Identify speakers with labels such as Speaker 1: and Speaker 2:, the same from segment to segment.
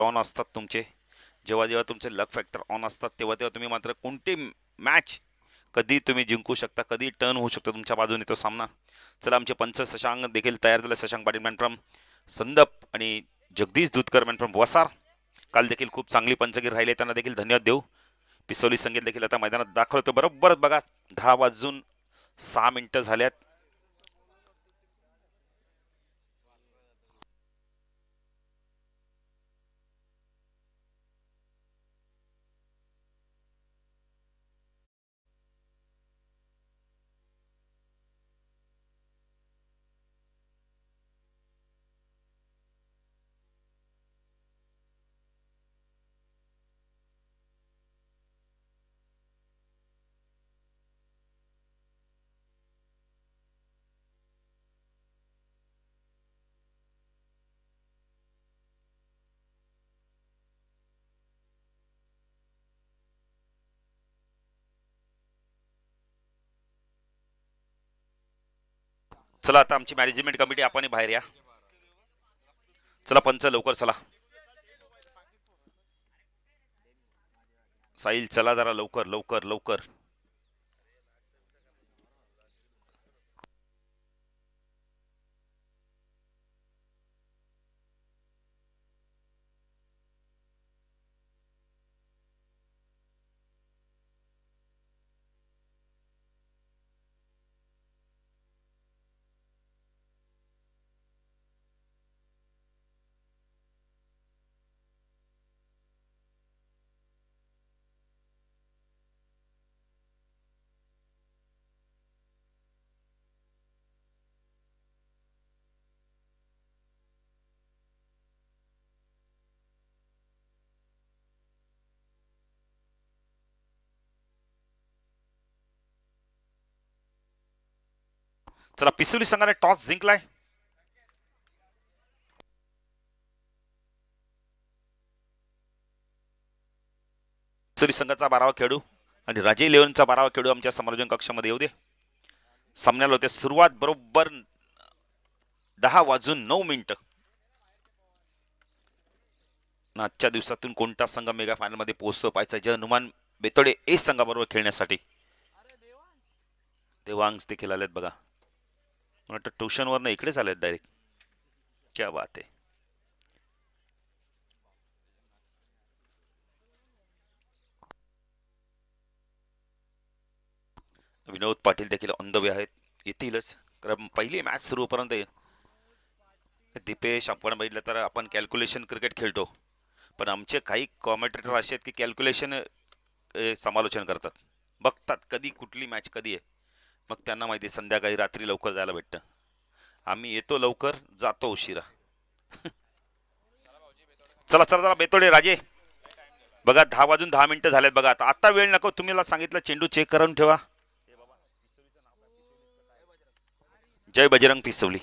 Speaker 1: On असतात तुमचे, जेव्हा जेव्हा तुमचे लक फॅक्टर ऑन असतात तेव्हा तेव्हा तुम्ही मात्र कोणती मॅच कधी तुम्ही जिंकू शकता, कधी टर्न होऊ शकतो तुमच्या बाजूने तो सामना. चला, आमचे पंच शशांक देखील तयार झाले. शशांक पाटील मॅन फ्रॉम संदप आणि जगदीश दूधकर मॅन फ्रॉम वसार. काल देखील खूप चांगली पंचगीर राहिले, त्यांना देखील धन्यवाद देऊ. पिसोली संगीत देखील आता मैदानात दाखल होतो. बरोबर बघा 10 वाजून 6 मिनिटं झाल्यात. चला, आता आमची मॅनेजमेंट कमिटी आपण बाहेर या. चला पंच लवकर चला. साहिल चला जरा लवकर लवकर लवकर. चला, पिसोली संघाने टॉस जिंकलाय. पिसोली संघाचा 12वा खेळू आणि राजे 11चा 12वा खेळू आमच्या समालोचन कक्षामध्ये येऊ दे. सामन्याला होते सुरुवात बरोबर 10 वाजून 9 मिनिटं. आजच्या दिवसातून कोणता संघ मेगा फायनल मध्ये पोहोचतो पाहायचा. जय हनुमान बेतोडे ए संघाबरोबर खेळण्यासाठी देवांश देखील आलेत बघा. मला वाटतं ट्युशनवरनं इकडेच आलेत डायरेक्ट. क्या बात आहे. विनोद पाटील देखील ऑन द वे आहेत, येतीलच. कारण पहिली मॅच सुरू होईपर्यंत दीपेश आपण बघितलं तर आपण कॅल्क्युलेशन क्रिकेट खेळतो, पण आमचे काही कॉमेंटेटर असे आहेत की कॅल्क्युलेशन समालोचन करतात, बघतात कधी कुठली मॅच कधी आहे. मग त्यांना माहिती आहे संध्याकाळी रात्री लवकर जायला भेटतं. आम्ही येतो लवकर, जातो उशिरा. चला चला चला बेतोडे राजे बघा 10 वाजून 10 मिनिटं झालेत बघा. आता आता वेळ नको, तुम्ही सांगितलं चेंडू चेक करून ठेवा. जय बजरंग पिसवली.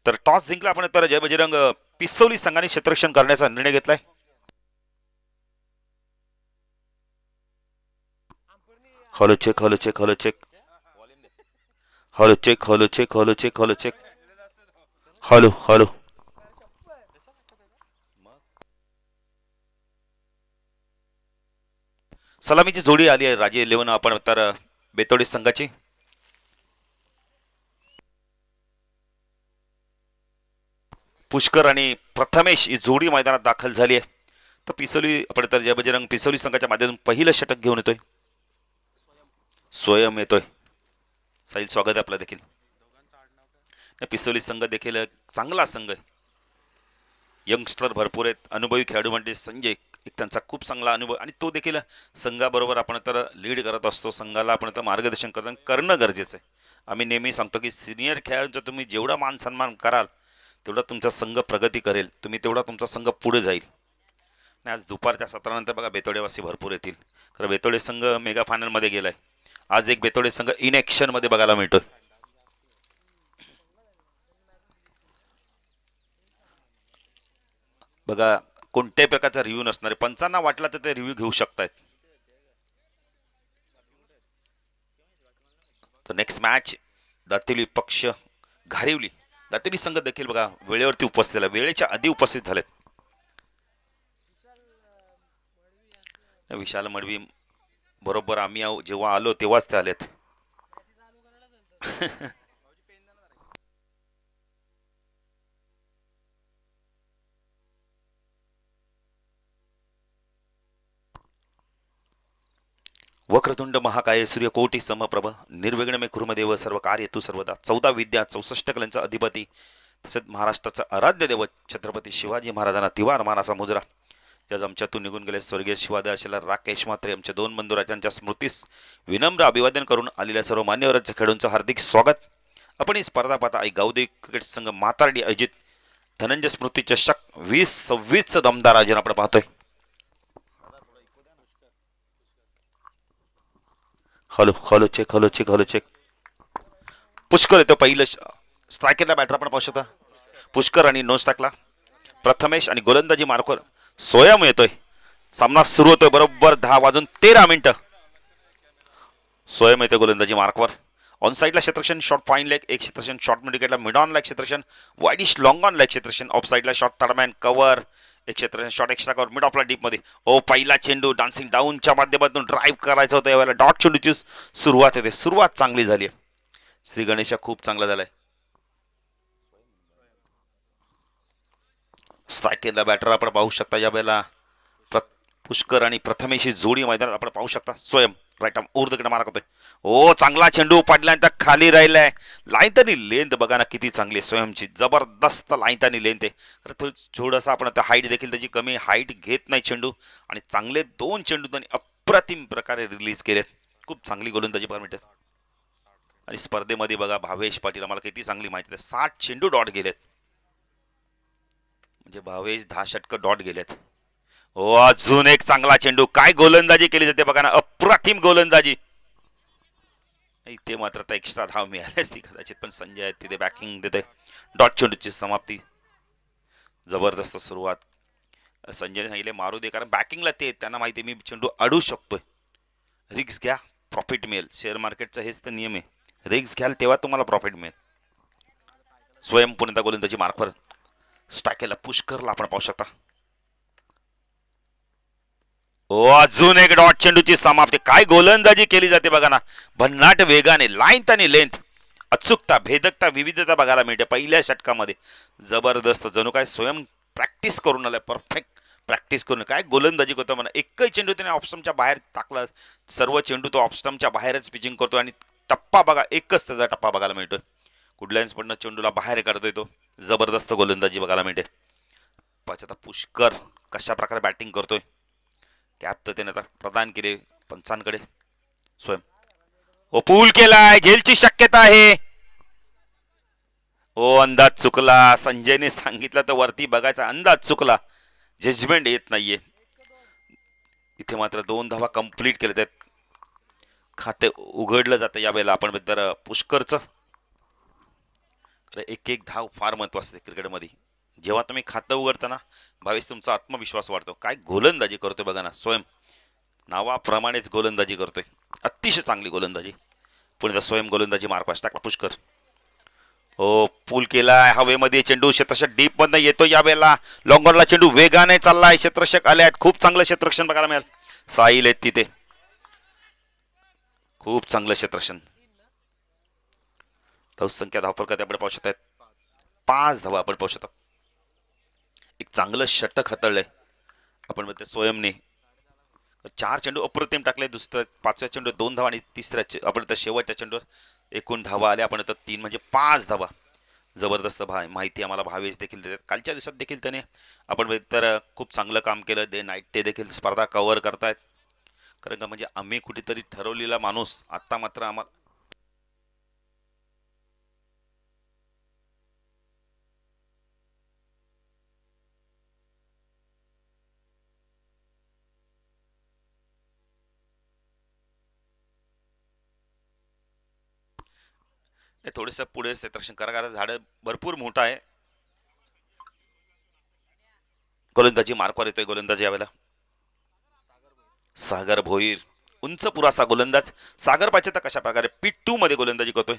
Speaker 1: तर टॉस जिंकला आपण, तर जय बजरंग पिसवली संघाने क्षेत्ररक्षण करण्याचा निर्णय घेतलाय. Hello check, hello check, hello check, hello check, hello check, hello check, hello check, hello hello. सलामीची जोडी आली आहे राजे 11 आपण तर बेतोडी संघाची. पुष्कर आणि प्रथमेश ही जोडी मैदानात दाखल झाली आहे. तर पिसोली आपण तर जय बजरंग पिसोली संघाच्या माध्यमातून पहिलं षटक घेऊन येतोय. स्वयं येतोय. साहिल स्वागत आहे आपलं देखील. पिसोली संघ देखील चांगला संघ आहे, यंगस्टर भरपूर आहेत, अनुभवी खेळाडू म्हणजे संजय एक त्यांचा खूप चांगला अनुभव, आणि तो देखील संघाबरोबर आपण तर लीड करत असतो. संघाला आपण तर मार्गदर्शन करणं गरजेचं आहे. आम्ही नेहमी सांगतो की सिनियर खेळाडूंचा तुम्ही जेवढा मान सन्मान कराल तेवढा तुमचा संघ प्रगती करेल, तुम्ही तेवढा तुमचा संघ पुढे जाईल. आणि आज दुपारच्या 17 नंतर बघा बेतोडेवासी भरपूर येतील. खरं बेतोडे संघ मेगा फायनल मध्ये गेलाय. आज एक बेतोडे संघ इन ऍक्शन मध्ये बघायला मिळतोय. बघा कोणत्याही प्रकारचा रिव्ह्यू नसणारे पंचांना वाटला तर ते रिव्ह्यू घेऊ शकतायत. तर नेक्स्ट मॅच दातेली पक्ष घारिवली. दातेली संघ देखील बघा वेळेवरती उपस्थित आहे, वेळेच्या आधी उपस्थित झालेत. विशाल मडवी बरोबर आम्ही जेव्हा आलो तेव्हाच ते आलेत. वक्रतुंड महाकाय सूर्यकोटी समप्रभ निर्विघ्न मे कुर्मदेव सर्व कार्य तू सर्वदा. 14 विद्या 64 कलांचा अधिपती तसेच महाराष्ट्राचा आराध्य देव छत्रपती शिवाजी महाराजांना तिवार मानाचा मुजरा. आज आमच्यातून निघून गेले स्वर्गीय शिवाजी आशीला राकेश म्हात्रे आमच्या दोन बंधू राजांच्या स्मृतीस विनम्र अभिवादन करून आलेल्या सर्व मान्यवरांच्या खेळूंचं हार्दिक स्वागत. आपण ही स्पर्धा पाहता आई गावदे क्रिकेट संघ मातारडी अजित धनंजय स्मृती चषक 2026 दमदार आयोजन आपण पाहतोय. Hello hello check hello check hello check. Pushkar येतो पहिलं स्ट्रायकरला बॅटर आपण पाहू शकता. पुष्कर आणि नो स्ट्राईकला प्रथमेश आणि गोलंदाजी मार्कवर स्वयं येतोय. सामना सुरू होतोय बरोबर 10:13 स्वयं येतोय गोलंदाजी मार्कवर. ऑन साइडला क्षेत्रक्षण शॉर्ट फाईन लेग एक क्षेत्रक्षण short mid mid on leg क्षेत्रक्षण वाईडिश लॉंग ऑन लेग क्षेत्रक्षण ऑफ साइडला शॉर्ट थर्डमॅन कव्हर एक क्षेत्रक्षण शॉर्ट एक्स्ट्रा कव्हर मिड ऑफला डीप मध्ये. ओ पहिला चेंडू डान्सिंग डाऊनच्या माध्यमातून ड्राईव्ह करायचं होतं यावेळेला डॉट चेंडूची सुरुवात होते. सुरुवात चांगली झाली आहे. श्री गणेशा खूप चांगला झालाय. स्ट्रायकरला बॅटर आपण पाहू शकता यावेळेला पुष्कर आणि प्रथमेशी जोडी मैदानात आपण पाहू शकता. स्वयं राईट आर्म उर्दकडे मारा करतोय. ओ चांगला चेंडू पडल्यानंतर खाली राहिलाय. लाईन तरी लेंथ बघा ना किती चांगली आहे स्वयंची. जबरदस्त लाईन तरी लेंथ आहे. तर थोडंसं आपण आता हाईट देखील त्याची कमी हाईट घेत नाही चेंडू आणि चांगले 2 चेंडू त्यांनी अप्रतिम प्रकारे रिलीज केलेत. खूप चांगली गोलंदाजी पाहायला मिळते. आणि स्पर्धेमध्ये बघा भावेश पाटील आम्हाला किती चांगली माहिती आहे 60 चेंडू डॉट गेलेत. म्हणजे भावेश 10 षटकं डॉट गेलेत. हो अजून एक चांगला चेंडू. काय गोलंदाजी केली जाते बघा ना अप्रतिम गोलंदाजी. इथे मात्र आता एक्स्ट्रा धाव मिळाली असती कदाचित पण संजय तिथे बॅकिंग देते. डॉट चेंडूची समाप्ती. जबरदस्त सुरुवात. संजयने सांगितले मारू दे कारण बॅकिंगला ते त्यांना माहिती मी चेंडू अडू शकतोय. रिक्स घ्या प्रॉफिट मिळेल. शेअर मार्केटचा हेच तर नियम आहे. रिक्स घ्याल तेव्हा तुम्हाला प्रॉफिट मिळेल. स्वयं पुन्हा गोलंदाजी मार्कवर स्टाकेला पुष्करला आपण पाहू शकता. ओ अजून एक डॉट चेंडूची समाप्ती. काय गोलंदाजी केली जाते बघा ना भन्नाट वेगाने लाईन आणि लेंथ अचूकता भेदकता विविधता बघायला मिळते पहिल्या षटकामध्ये. जबरदस्त जणू काय स्वयं प्रॅक्टिस करून आलाय. परफेक्ट प्रॅक्टिस करून काय गोलंदाजी करतो म्हणा. एकही चेंडू त्याने ऑफस्टमच्या बाहेर टाकला. सर्व चेंडू तो ऑफस्टमच्या बाहेरच पिचिंग करतो आणि टप्पा बघा एकच त्याचा टप्पा बघायला मिळतोय. कुठल्याच पडणं चेंडूला बाहेर काढतोय तो. जबरदस्त गोलंदाजी बघायला मिळते. आता पुष्कर कशा प्रकारे बॅटिंग करतोय. कॅप तर त्याने आता प्रदान केले पंचांकडे. स्वयं ओ पूल केलाय झेलची शक्यता आहे. ओ अंदाज चुकला. संजयने सांगितलं तर वरती बघायचा अंदाज चुकला. जजमेंट येत नाहीये. इथे मात्र 2 धावा कंप्लीट केले आहेत. खाते उघडलं जातं यावेळेला आपण तर पुष्करचं. एक एक धाव फार महत्वाचं आहे क्रिकेटमध्ये. जेव्हा तुम्ही खातं उघडताना भावेश तुमचा आत्मविश्वास वाढतो. काय गोलंदाजी करतोय बघा ना स्वयं. नावाप्रमाणेच गोलंदाजी करतोय. अतिशय चांगली गोलंदाजी. पुणे स्वयं गोलंदाजी मार्कवास टाकला पुष्कर. हो पूल केलाय हवेमध्ये चेंडू क्षेत्ररक्षक डीप मधनं येतो यावेळेला. लॉंगॉनला चेंडू वेगाने चाललाय. क्षेत्ररक्षक आले आहेत. खूप चांगलं क्षेत्ररक्षण बघायला मिळेल. साहिल आहेत तिथे. खूप चांगलं क्षेत्ररक्षण. संख्या धावफलकात आपण पाहू शकतात 5 धावा आपण पाहू शकता. एक चांगलं षटक हाताळलंय आपण म्हणतो स्वयंने. 4 चेंडू अप्रतिम टाकले. दुसऱ्या 5व्या चेंडू 2 धावा आणि तिसऱ्या आपण तर शेवटच्या चेंडूवर एकूण धावा आल्या. आपण तर 3 म्हणजे 5 धावा. जबरदस्त माहिती आम्हाला भावेश देखील देतात. कालच्या दिवसात देखील त्याने आपण तर खूप चांगलं काम केलं. डे नाईट ते देखील स्पर्धा कव्हर करतायत. कारण का म्हणजे आम्ही कुठेतरी ठरवलेला माणूस आता मात्र आम्हाला हे थोडंसं पुढे क्षेत्ररक्षण करा कारण झाडं भरपूर मोठं आहे. गोलंदाजी मार्कवर येतोय गोलंदाज यावेळेला सागर भोईर. उंच पुरासा गोलंदाज सागर पाहिजे तर कशा प्रकारे P2 मध्ये गोलंदाजी करतोय.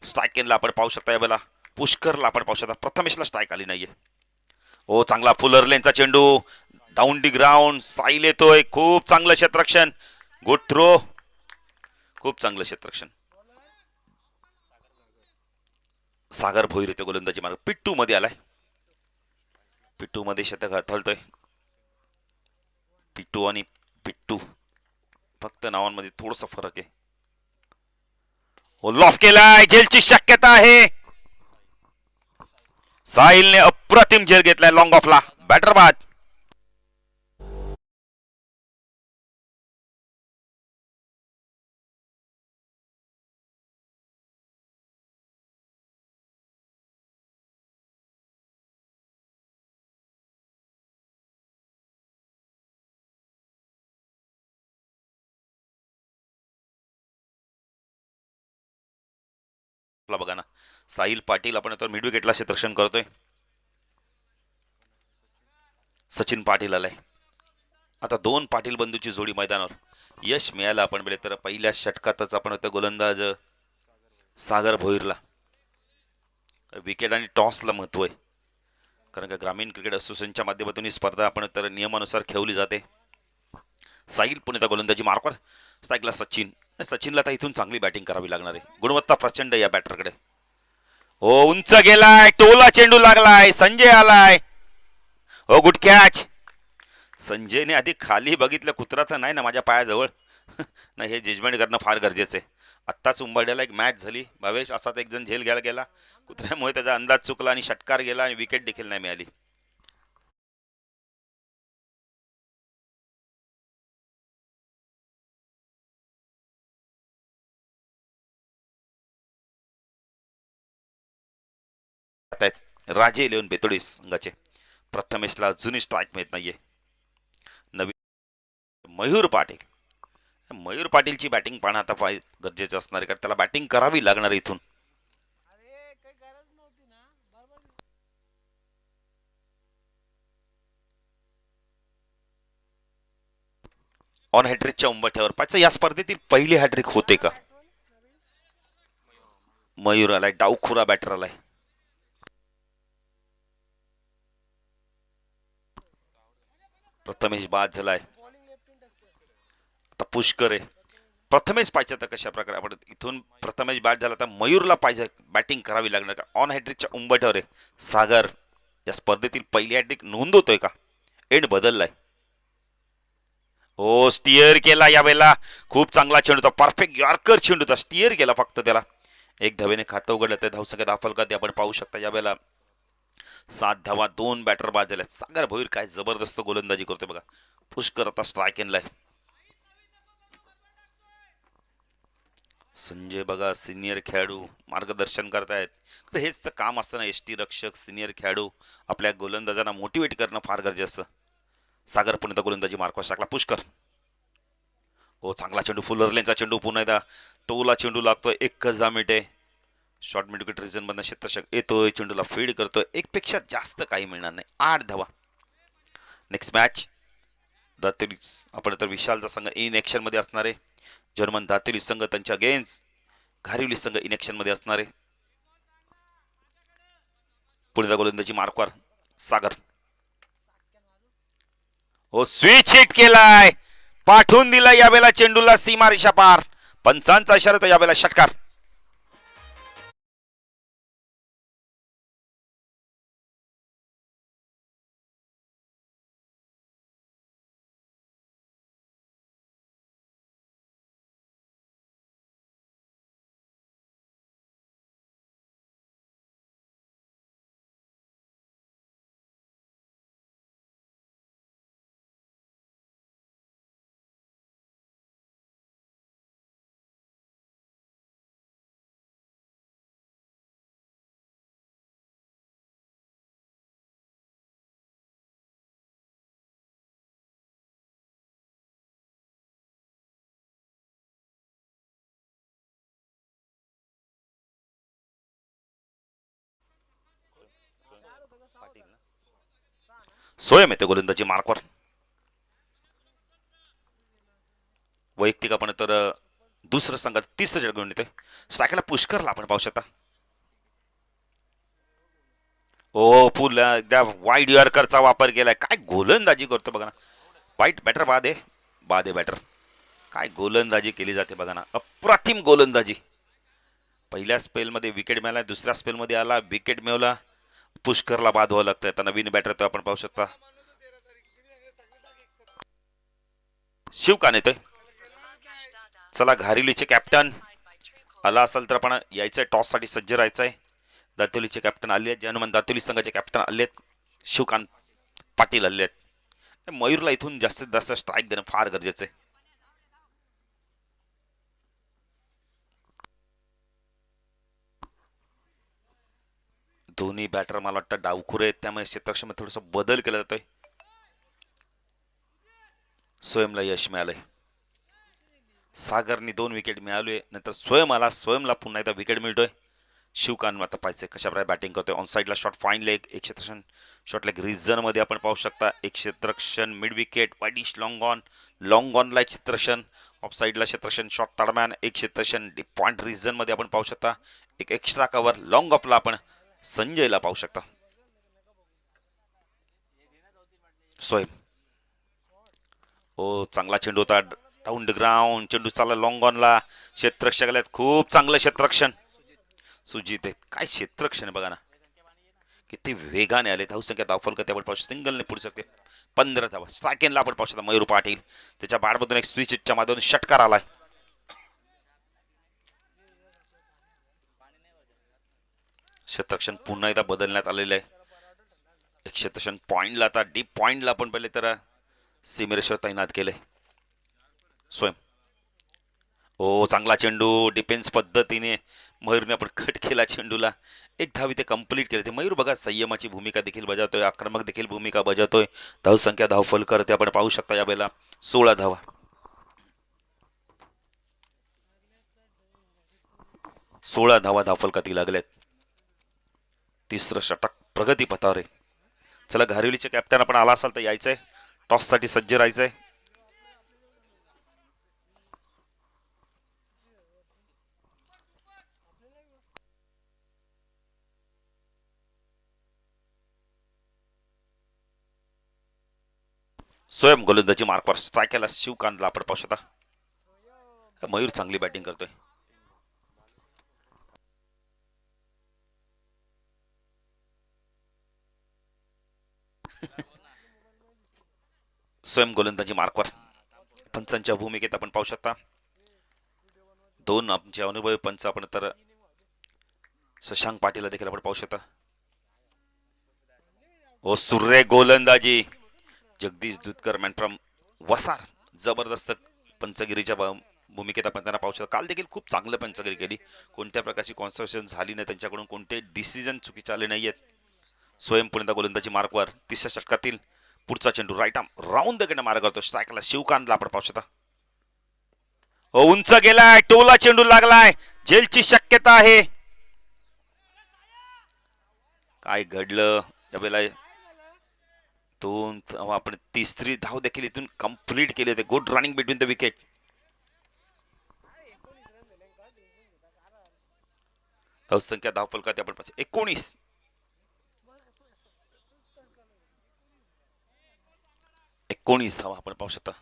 Speaker 1: स्ट्रायकेनला आपण पाहू शकता यावेळेला पुष्करला आपण पाहू शकता प्रथमेशला स्ट्राईक आली नाहीये. हो चांगला फुलर लेनचा चेंडू डाऊन दी ग्राउंड साईल येतोय खूप चांगलं क्षेत्ररक्षण गुड थ्रो खूप चांगलं क्षेत्ररक्षण. सागर भोईर येतो गोलंदाजी मार्ग P2 मध्ये आलाय. P2 मध्ये शतक हटवतोय. P2 आणि P2 फक्त नावांमध्ये थोडासा फरक आहे. हो लॉफ केलाय झेलची शक्यता आहे. साहिलने अप्रतिम झेल घेतलाय लॉंग ऑफला बॅटर बाद. बघा ना साहिल पाटील आपण तर मिड विकेटला क्षेत्ररक्षण करतोय. सचिन पाटील आलाय. आता दोन पाटील बंधूची जोडी मैदानावर यश मिळालं आपण बेले तर पहिल्या षटकातच आपण होतं गोलंदाज सागर भोईरला विकेट आणि टॉसला महत्व आहे कारण का ग्रामीण क्रिकेट असोसिएशनच्या माध्यमातून ही स्पर्धा आपण तर नियमानुसार खेळली जाते. साहिल पुणे गोलंदाजी मार्कवर स्ट्राईकला सचिन. सचिनला तर इथून चांगली बॅटिंग करावी लागणार आहे गुणवत्ता प्रचंड या बॅटरकडे. हो उंच गेलाय टोला चेंडू लागलाय संजय आलाय. हो गुड कॅच. संजयने आधी खाली बघितलं कुत्रा तर नाही ना माझ्या पायाजवळ नाही हे जजमेंट करणं फार गरजेचं आहे. आत्ताच उंबरड्याला एक मॅच झाली भावेश असाच एक जण झेल घ्यायला गेला कुत्र्यामुळे त्याचा अंदाज चुकला आणि षटकार गेला आणि विकेट देखील नाही मिळाली. राजे लिओन बेतोडीस संघाचे प्रथमेशला अजूनही स्ट्राईक मिळत नाहीये. नवीन मयूर पाटील. मयूर पाटीलची बॅटिंग पाहणं आता गरजेचं असणार आहे कारण त्याला बॅटिंग करावी लागणार आहे इथून. ऑन हॅट्रिकच्या उंबरठ्यावर पाहिजे या स्पर्धेतील पहिली हॅट्रिक होते का. मयूर आलाय डावखुरा बॅटर आलाय. प्रथमेश बाद झालाय. आता पुष्कर आहे. प्रथमेश पाहिजे तर कशा प्रकारे आपण इथून प्रथमेश बॅट झाला तर मयूरला पाहिजे बॅटिंग करावी लागणार का ऑन हॅट्रिकच्या उंबरठ्यावर आहे. सागर या स्पर्धेतील पहिली हॅट्रिक नोंदवतोय का एंड बदललाय. हो स्टिअर केला यावेळेला खूप चांगला चेंडू होता परफेक्ट यॉर्कर चेंडू होता स्टिअर केला फक्त त्याला. एक धावेने खातं उघडलं तर धावसंख्या 10 फलकात आपण पाहू शकता यावेळेला 7 धावा 2 बॅटर बाद झाल्या. सागर भोईर काय जबरदस्त गोलंदाजी करतोय बघा. पुष्कर आता स्ट्राईक एनलाय. संजय बघा सिनियर खेळाडू मार्गदर्शन करतायत. हेच तर काम असतं ना एसटी रक्षक सिनियर खेळाडू आपल्या गोलंदाजांना मोटिवेट करणं फार गरजेचं. सागर पुणे गोलंदाजी मार्कवर टाकला पुष्कर. हो चांगला चेंडू फुलर लेनचा चेंडू पुन्हा एकदा टोला चेंडू लागतोय. एकच 10 मिनिटे शॉर्ट मिड विकेट रिझन मधनं क्षेत्ररक्षक येतोय चेंडूला फीड करतोय. एक पेक्षा जास्त काही मिळणार नाही 8 धावा. नेक्स्ट मॅच दातेरी आपण तर विशालचा संघ इन ऍक्शन मध्ये असणार आहे. जर्मन दातेरी संघ त्यांच्या अगेन्स्ट घारिवली संघ इन ऍक्शन मध्ये असणार आहे. पुणे गोलंदाजी मार्कवर सागर. हो स्विच हिट केलाय पाठवून दिला यावेळेला चेंडूला सीमा रेषा पार. पंचांचा इशारा तो यावेळेला षटकार. सोयम येते गोलंदाजी मार्कवर. वैयक्तिक आपण तर दुसरं संघात तिसरं षटक घेऊन येतोय. स्ट्रायकला पुष्करला आपण पाहू शकता. ओ फुल एकदा वाईड यॉर्करचा वापर केलाय. काय गोलंदाजी करतो बघा ना. वाईट बॅटर बाद आहे बॅटर. काय गोलंदाजी केली जाते बघा ना. अप्रतिम गोलंदाजी. पहिल्या स्पेलमध्ये विकेट मिळाला, दुसऱ्या स्पेलमध्ये आला विकेट मिळवला. पुष्करला बाद व्हावं लागतं. आता नवीन बॅटर तो आपण पाहू शकता. शिवकान येतोय. चला घारिलीचे कॅप्टन आला असेल तर आपण यायचंय, टॉस साठी सज्ज राहायचंय. दातेलीचे कॅप्टन आले आहेत. हनुमान दातेली संघाचे कॅप्टन आले आहेत. शिवकांत पाटील आले आहेत. मयूरला इथून जास्तीत जास्त स्ट्राईक देणं फार गरजेचं आहे. दोन्ही बॅटर मला वाटतं डावखुरे आहेत, त्यामुळे क्षेत्रक्षेत्रामध्ये थोडासा बदल केला जातोय. स्वयंला यश मिळालंय. सागरनी 2 विकेट मिळाले, नंतर स्वयंला पुन्हा एकदा विकेट मिळतोय. शिवकान आता पाहिजे कशा प्रकारे बॅटिंग करतोय. ऑन साईडला शॉट फाईन लेग, एक क्षेत्रक्षण शॉट लेग रिझन मध्ये आपण पाहू शकता. एक क्षेत्रक्षण मिड विकेट वाईडिश लॉंग ऑनला एक क्षेत्रक्षण, ऑफ साईडला क्षेत्रक्षण शॉट ताडमॅन, एक क्षेत्रक्षण डीप पॉइंट रिझन मध्ये आपण पाहू शकता. एक एक्स्ट्रा कव्हर लॉंग ऑफला आपण संजयला पाहू शकता. स्वयं ओ चांगला चेंडू होता डाऊन द ग्राउंड. चेंडू चालला लॉंग ऑनला. क्षेत्ररक्षक आल्यात, खूप चांगलं क्षेत्ररक्षण. सुजित आहेत. काय क्षेत्ररक्षण बघा ना, किती वेगाने आले. धावसंख्या धावफलक आपण पाहू, सिंगलने पुढे शकते. 15 धावा. स्ट्रायकेनला आपण पाहू शकता मयूर पाटील. त्याच्या बॅटमधून एक स्विचच्या माध्यमातून षटकार आलाय. क्षेत्ररक्षण पुन्हा एकदा बदलण्यात आलेलं आहे. एक क्षेत्ररक्षण पॉइंटला, आता डीप पॉइंटला आपण पहिले तर सीमेरेषेवर तैनात केलंय. स्वयं ओ चांगला चेंडू डिफेन्स पद्धतीने मयूरने आपण कट केला चेंडूला. एक धाव इथे कंप्लीट केले. ते मयूर बघा संयमाची भूमिका देखील बजावतोय, आक्रमक देखील भूमिका बजावतोय. धावसंख्या धावफल करते आपण पाहू शकता. यावेळेला 16 धावा. 16 धावा धावफलकाती लागल्यात. तिसरं षटक प्रगती पथावर आहे. चला घारिवलीचे कॅप्टन आपण आला असाल तर यायचंय, टॉस साठी सज्ज राहायचंय. स्वयं गोलंदाजी मार्कवर. स्ट्रायकला शिवकांतला आपण पाहू शकता. मयूर चांगली बॅटिंग करतोय. स्वयं गोलंदाजी मार्कवर. पंचांच्या भूमिकेत आपण पाहू शकता. 2 आमचे अनुभवी पंच आपण तर शशांक पाटील देखील आपण पाहू शकता. ओ सूर्य गोलंदाजी. जगदीश दुधकर मॅन फ्रॉम वसार जबरदस्त पंचगिरीच्या भूमिकेत आपण त्यांना पाहू शकतो. काल देखील खूप चांगलं पंचगिरी केली. कोणत्या प्रकारची कॉन्स्ट्रक्शन झाली नाही त्यांच्याकडून, कोणते डिसिजन चुकीचे आले नाहीयेत. स्वयं पुन्हा गोलंदाजी मार्कवर. तिसऱ्या षटकातील पुढचा चेंडू राईट आर्म राऊंड द मार्ग करतो. स्ट्रायकला शिवकांतला आपण पाहू शकता. उंच गेलाय, टोला चेंडू लागलाय, जेलची शक्यता आहे. काय घडलं यावेळेला. 2 आपण तिसरी धाव देखील इथून कंप्लीट केली होती. Good running between the wicket. धावसंख्या धावफलकात आपण 19. 19 धावा आपण पाहू शकता.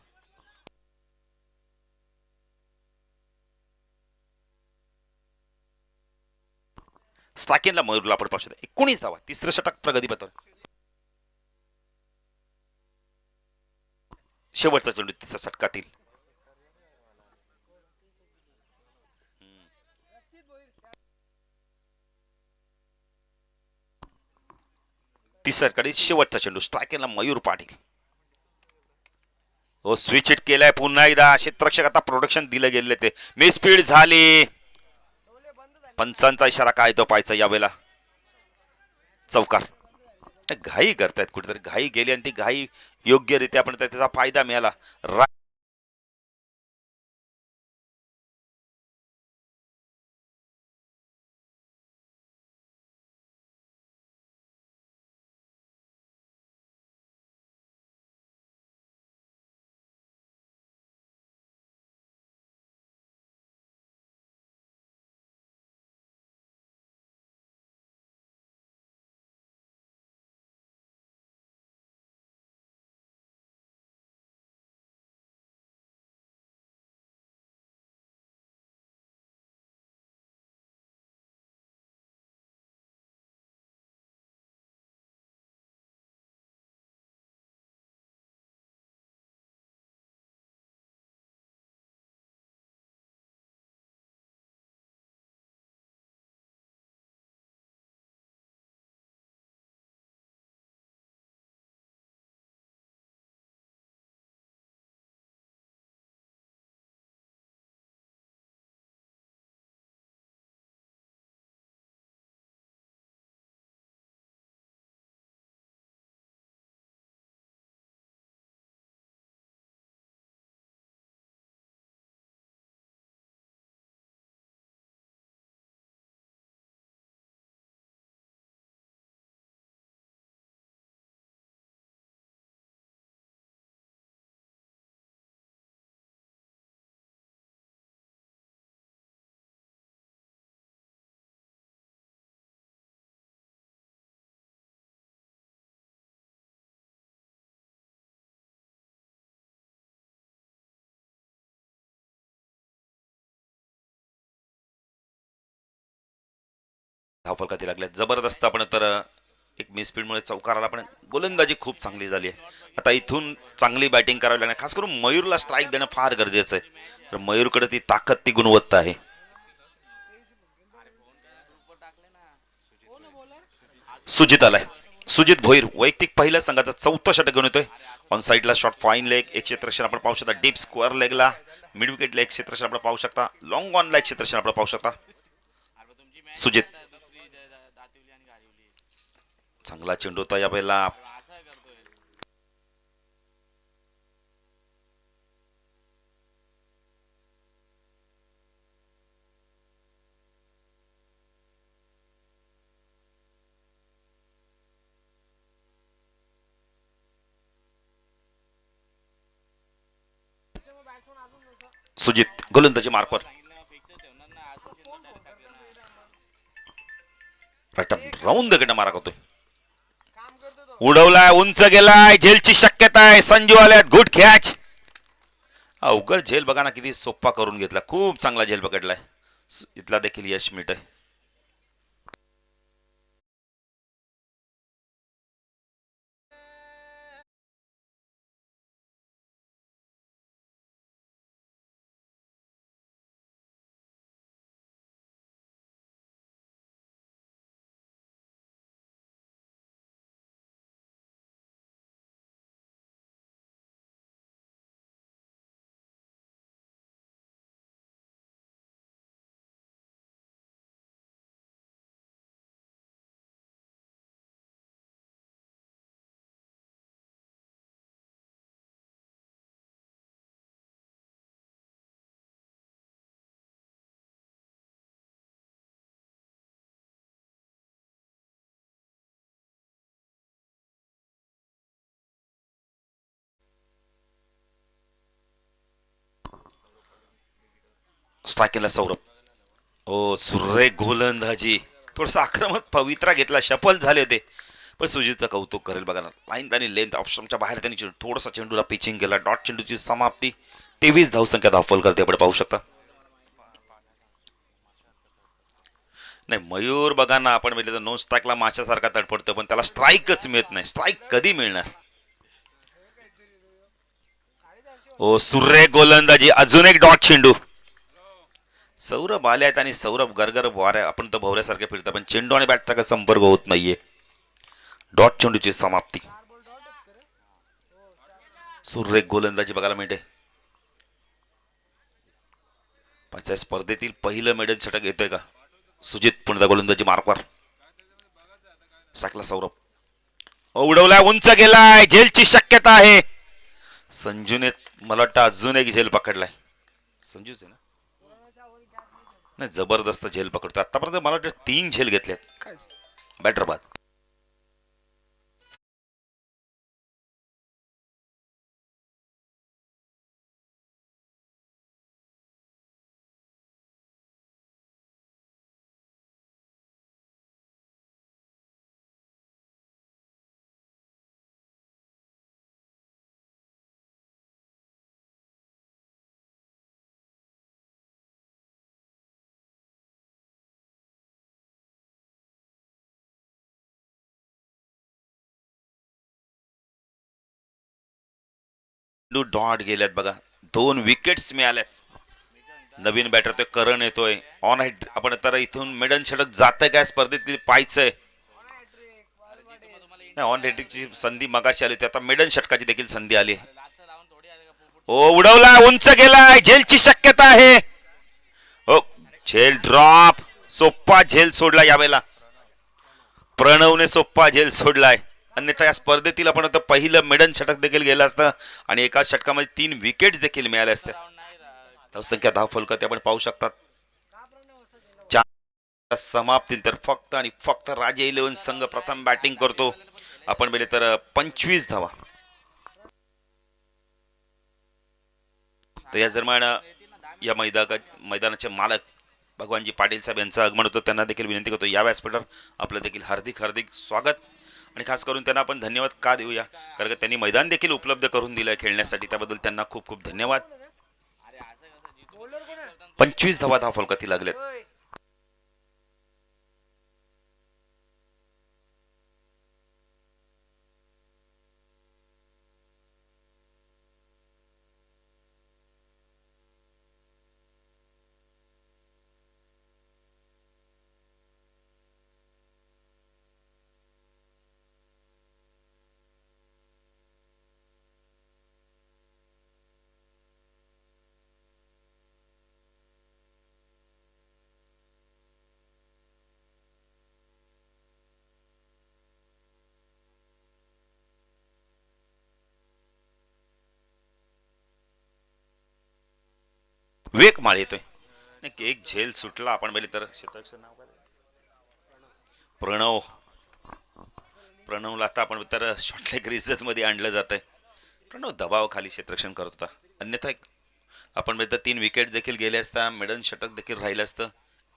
Speaker 1: स्ट्रायकेनला मयूरला आपण पाहू शकता. 19 धावा. तिसरं षटक प्रगतीपथावर. शेवटचा चेंडू तिसऱ्या षटकातील. तिसऱ्या षटकातील शेवटचा चेंडू. स्ट्रायकेनला मयूर पाटील. हो स्विच हिट केलाय पुन्हा एकदा. क्षेत्ररक्षक आता प्रोडक्शन दिलं गेले ते मिसफीड झाली. पंचांचा इशारा काय तो पाहायचा यावेळेला. चौकार. घाई करतायत कुठेतरी, घाई गेली आणि ती घाई योग्यरित्या आपण त्याचा फायदा मिळाला. धावफलकाती लागल्या जबरदस्त. आपण तर एक मिसफील्डमुळे चौकाराला पण गोलंदाजी खूप चांगली झाली आहे. आता इथून चांगली बॅटिंग करावी लागणार, खास करून मयूरला स्ट्राईक देणं फार गरजेचं आहे. तर मयूरकडे ती ताकद, ती गुणवत्ता आहे. सुजित आलाय, सुजित भोईर वैयक्तिक पहिल्या संघाचा 4था षटक घेऊन येतोय. ऑन साईडला शॉट फाईन लेग, एक क्षेत्रक्षण आपण पाहू शकता. डीप स्क्वेअर लेगला मिड विकेटला एक क्षेत्रक्षण आपण पाहू शकता. लॉंग ऑनला एक क्षेत्रक्षण आपण पाहू शकता. सुजित चांगला चेंडू होता या पहिला. सुजित गोलंदाजी मार्कवर राऊंड द मारा करतोय. उडवलाय, उंच गेलाय, झेलची शक्यता आहे. संजू आल्यात, गुड कॅच. अवघड झेल बघा ना किती सोप्पा करून घेतला. खूप चांगला झेल पकडलाय. इथला देखील यश मिळतंय. स्ट्राईक केला सौरभ. ओ सुरेख गोलंदाजी. थोडासा आक्रमक पवित्रा घेतला, शफल झाले होते, पण सुजितचं कौतुक करेल बघा ना. लाईन आणि लेंथ ऑप्शनच्या बाहेर त्यांनी थोडासा चेंडूला पिचिंग केला. डॉट चेंडूची समाप्ती. 23 धावसंख्या धावफल करते आपण पाहू शकता. नाही मयूर बघा ना, आपण म्हणजे नो स्ट्राईकला माशासारखा तडपडतो, पण त्याला स्ट्राईकच मिळत नाही. स्ट्राईक कधी मिळणार. ओ सुरेख गोलंदाजी, अजून एक डॉट चेंडू. सौरभ आले आहेत आणि सौरभ गरगर वाऱ्या, आपण तर भवऱ्यासारखे फिरतो, पण चेंडू आणि बॅटचा काही संपर्क होत नाहीये. डॉट चेंडूची समाप्ती. सुरेख गोलंदाजी बघायला मिळते. पण स्पर्धेतील पहिलं मेडल षटक येतोय का सुजित. पुन्हा गोलंदाजी मार्कवर. साकला सौरभ, उडवलाय, उंच गेलाय, झेलची शक्यता आहे. संजूने मला वाटतं अजून एक झेल पकडलाय. संजूच आहे ना. नाही जबरदस्त झेल पकडतो आतापर्यंत. मला वाटतं 3 झेल घेतलेत. काय बॅटर बाद. डॉट गेल्यात बघा. 2 विकेट्स मिळाल्यात. नवीन बॅटर तो करण येतोय. ऑन हाईट आपण तर इथून मिडन षटक जातंय काय स्पर्धेतील पाहायचंय. ऑन हाईटची संधी मगाशी आली होती, आता मिडन षटकाची देखील संधी आली. ओ उडवला, उंच गेलाय, झेलची शक्यता आहे. ओ झेल ड्रॉप. सोप्पा झेल सोडला यावेळेला. प्रणवने सोप्पा झेल सोडलाय. अन्यथा या स्पर्धेतील आपण आता पहिलं मिडन षटक देखील गेलं असतं आणि एका षटकामध्ये 3 विकेट देखील मिळाल्या असत्या. धावसंख्या धावफलक आपण पाहू शकतात. समाप्तीनंतर फक्त आणि फक्त राजे 11 संघ प्रथम बॅटिंग करतो. आपण बेले तर 25 धावा. तर याच दरम्यान या मैदानाचे मालक भगवानजी पाटील साहेब यांचं आगमन होतं. त्यांना देखील विनंती करतो या व्यासपीठावर आपलं देखील हार्दिक हार्दिक स्वागत. आणि खास करून त्यांना आपण धन्यवाद का देऊया, कारण त्यांनी मैदान देखील उपलब्ध करून दिलं खेळण्यासाठी. त्याबद्दल त्यांना खूप खूप धन्यवाद. 25 धावा धावफलकाती लागल्यात. वेग माळ येतोय. नाही, एक झेल सुटला आपण पहिले तर. क्षेत्ररक्षण नाव काय? प्रणव. प्रणवला आता आपण तर शॉर्टलेग रिझल्ट मध्ये आणलं जात आहे. प्रणव दबाव खाली क्षेत्ररक्षण करत होता. अन्यथा आपण तर 3 विकेट देखील गेले असता, मेडन षटक देखील राहिलं असतं.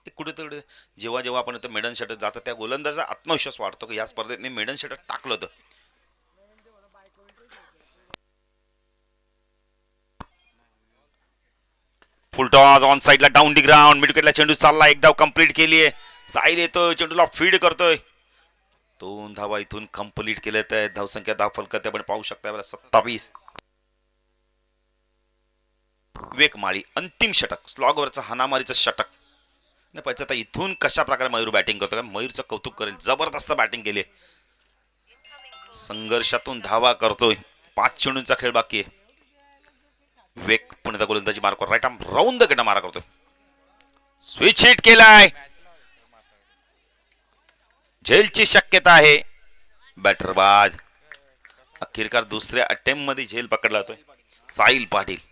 Speaker 1: एक कुठे जेव्हा जेव्हा आपण मेडन षटक जातं त्या गोलंदाजा आत्मविश्वास वाढतो की या स्पर्धेत मी मेडन षटक टाकलं होतं. फुलटॉस ऑन साइडला डाऊन दी ग्राउंड. मिड विकेटला चेंडू चालला, एक धाव कंप्लीट केली आहे. साहिल येतोय, चेंडूला फीड करतोय. 2 धावा इथून कंप्लीट केल्या आहेत. धावसंख्या 10 फलकात आपण पाहू शकता 27. वेक माळी अंतिम षटक, स्लॉगवरचं हानामारीचं षटक. नाही पाहिजे आता इथून कशा प्रकारे मयूर बॅटिंग करतो. मयूरचं कौतुक करेल, जबरदस्त बॅटिंग केली. संघर्षातून धावा करतोय. 5 चेंडूंचा खेळ बाकी आहे. वेक पुण्याचा गोलंदाजी मार्कवर राईट आर्म राऊंड द गटा मारा करतोय. स्विच हिट केलाय. झेलची शक्यता आहे. बॅटर बाद. अखेरकार दुसऱ्या अटेम्प्ट मध्ये झेल पकडला जातोय. साहिल पाटील.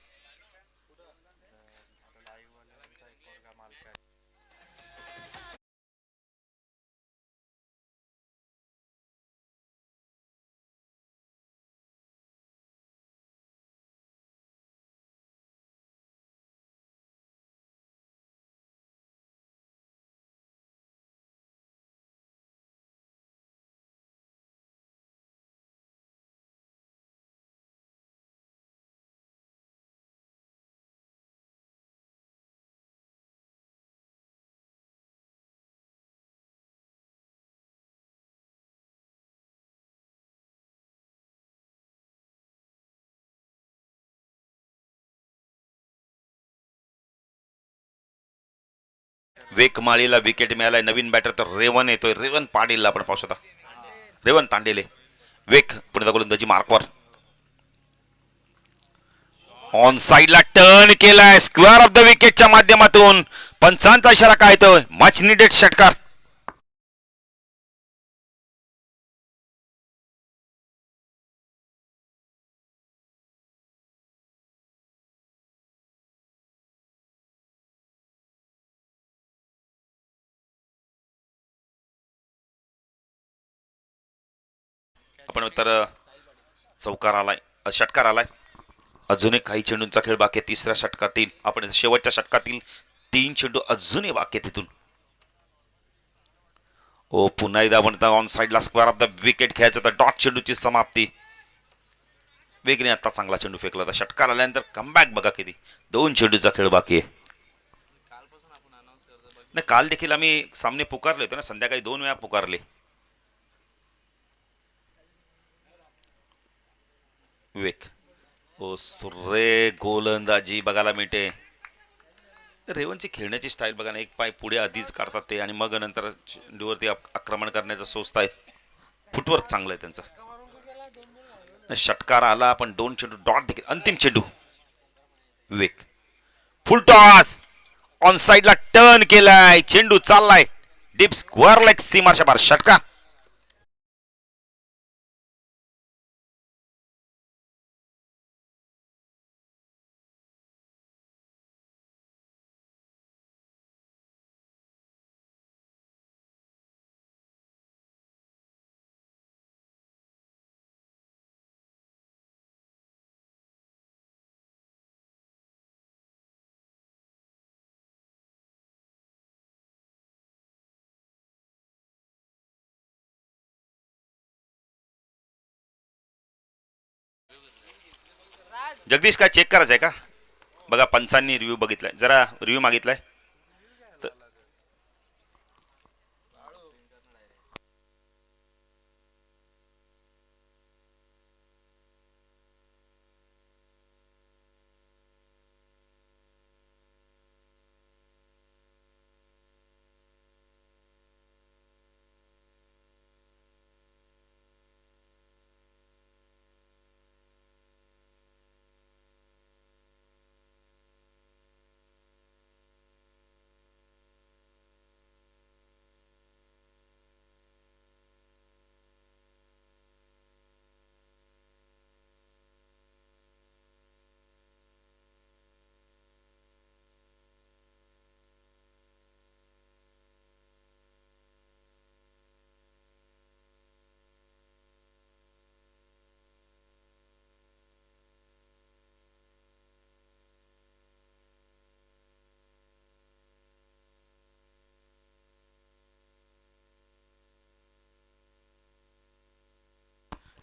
Speaker 1: वेक माळीला विकेट मिळालाय. नवीन बॅटर तर रेवन येतोय. रेवन पाटीलला आपण पाहू शकता. रेवन तांडेले. वेक पुण्याचा गोलंदाजी मार्कवर ऑन साइडला टर्न केलाय. स्क्वेअर ऑफ द विकेटच्या माध्यमातून पंचांचा इशारा काय येतोय. मच निडेड षटकार. आपण तर चौकार आलाय, षटकार आलाय. अजून एक काही चेंडूंचा खेळ बाकी आहे. तिसऱ्या षटकातील आपण शेवटच्या षटकातील 3 चेंडू अजूनही बाकी आहेत तिथून. ओ पुन्हा एकदा आपण ऑन साइडला स्क्वेअर ऑफ द विकेट खेळायचं तर डॉट चेंडूची समाप्ती. वेगने आता चांगला चेंडू फेकला होता. षटकार आल्यानंतर कमबॅक बघा किती. 2 चेंडूचा खेळ बाकी आहे. नाही, काल देखील आम्ही सामने पुकारले होते ना, संध्याकाळी 2 वेळा पुकारले. विवेक ओ सुरे गोलंदाजी बघायला मिळते. रेवनची खेळण्याची स्टाईल बघा ना, एक पाय पुढे आधीच काढतात ते आणि मग नंतर चेंडूवरती आक्रमण करण्याचं सोचत आहेत. फुटवर्क चांगलं आहे त्यांचं. षटकार आला पण 2 चेंडू डॉट देखील. अंतिम चेंडू. विवेक फुल टॉस ऑन साइडला टर्न केलाय. चेंडू चाललाय डीप स्क्वेअर लेग सीमाच्या बाहेर. षटकार. जगदीश काय चेक करायचंय का बघा. पंचांनी रिव्ह्यू बघितलाय, जरा रिव्ह्यू मागितलाय.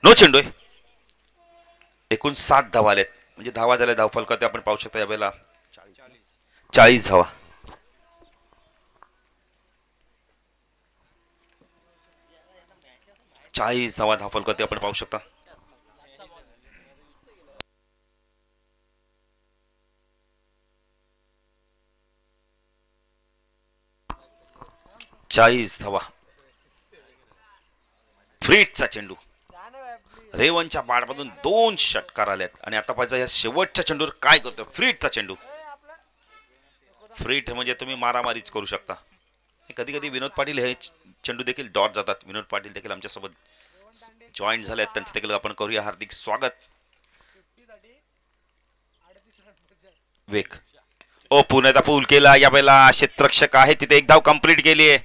Speaker 1: नो चेंडू आहे. एकूण 7 धावा आल्यात, म्हणजे धावा झाल्या धावफलकात आपण पाहू शकता यावेळेला 40 धावा. 40 धावा धावफलकात आपण पाहू शकता. चाळीस धावा. फ्रीटचा चेंडू रेवनच्या बाडमधून 2 षटकार आल्यात आणि आता पाहिजे या शेवटच्या चेंडूवर काय करतो. फ्रीटचा चेंडू. फ्रीट म्हणजे तुम्ही मारामारीच करू शकता. कधी कधी विनोद पाटील हे चेंडू देखील डॉट जातात. विनोद पाटील देखील आमच्यासोबत जॉईन झाले आहेत, त्यांचं देखील आपण करूया हार्दिक स्वागत. वेक ओ पुण्याचा पूल केला यावेळेला. क्षेत्ररक्षक आहे तिथे एक धाव कंप्लीट केली आहे.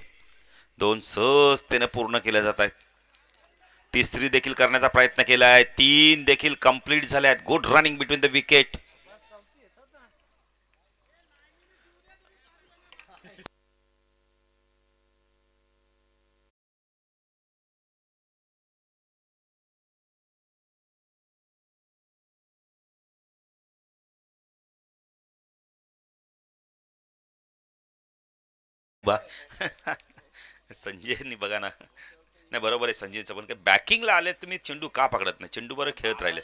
Speaker 1: 2 सहजतेने पूर्ण केल्या जात आहेत. तिसरी देखील करण्याचा प्रयत्न केला आहे. 3 देखील कंप्लीट झाल्या आहेत. Good running between the wicket. संजयनी बघा ना, नाही बरोबर आहे संजयचं पण. काय बॅकिंगला आले तुम्ही, चेंडू का पकडत नाही. चेंडू बरं खेळत राहिले.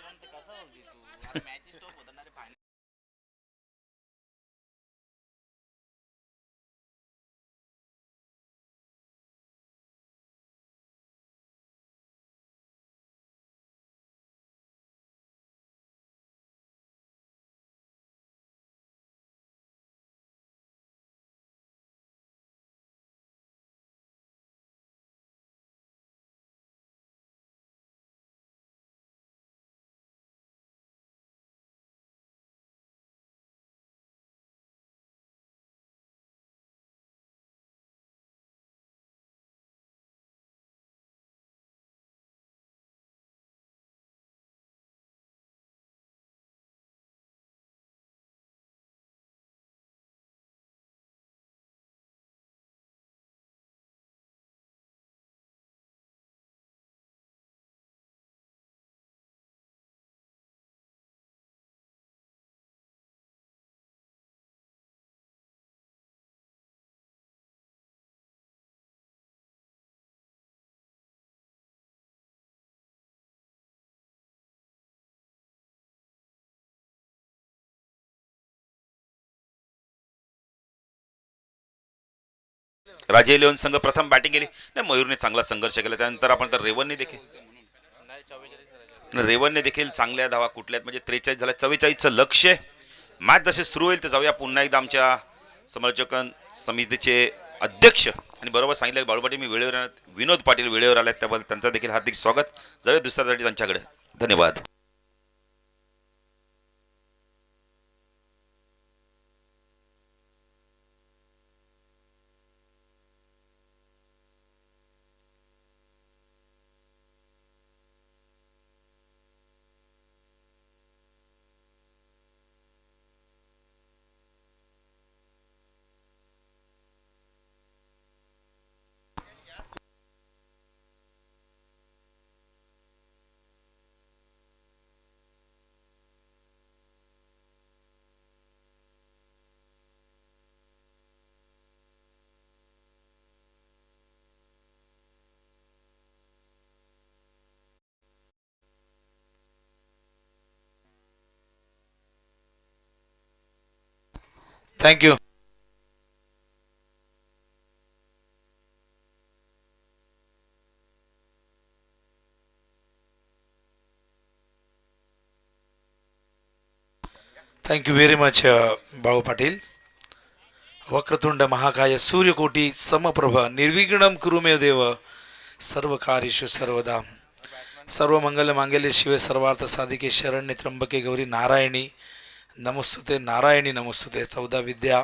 Speaker 1: राजे इलेव्हन संघ प्रथम बॅटिंग केली. नाही मयूरने चांगला संघर्ष केला. त्यानंतर आपण तर रेवनने देखील चांगल्या धावा कुठल्यात, म्हणजे 43 झाल्या. 44चं लक्ष्य. मॅच जसे सुरू होईल तर जाऊया पुन्हा एकदा आमच्या समर्थक समितीचे अध्यक्ष आणि बरोबर सांगितलं बाळूपाटील मी वेळेवर आल्यात, विनोद पाटील वेळेवर आल्यात, त्याबद्दल त्यांचं देखील हार्दिक स्वागत. जाऊया दुसऱ्यासाठी त्यांच्याकडे. धन्यवाद.
Speaker 2: Thank you. Thank you very much Balu Patil. वक्रतुंड महाकाय सूर्यकोटी समप्रभ निर्विघ्नं कुरु मे देव सर्व कार्येषु सर्वदा. सर्व मंगल मांगल्ये शिवे सर्वार्थ साधिके शरण्ये त्र्यंबके गौरी नारायणी नमस्तुते. नारायणी नमस्तुते. 14 विद्या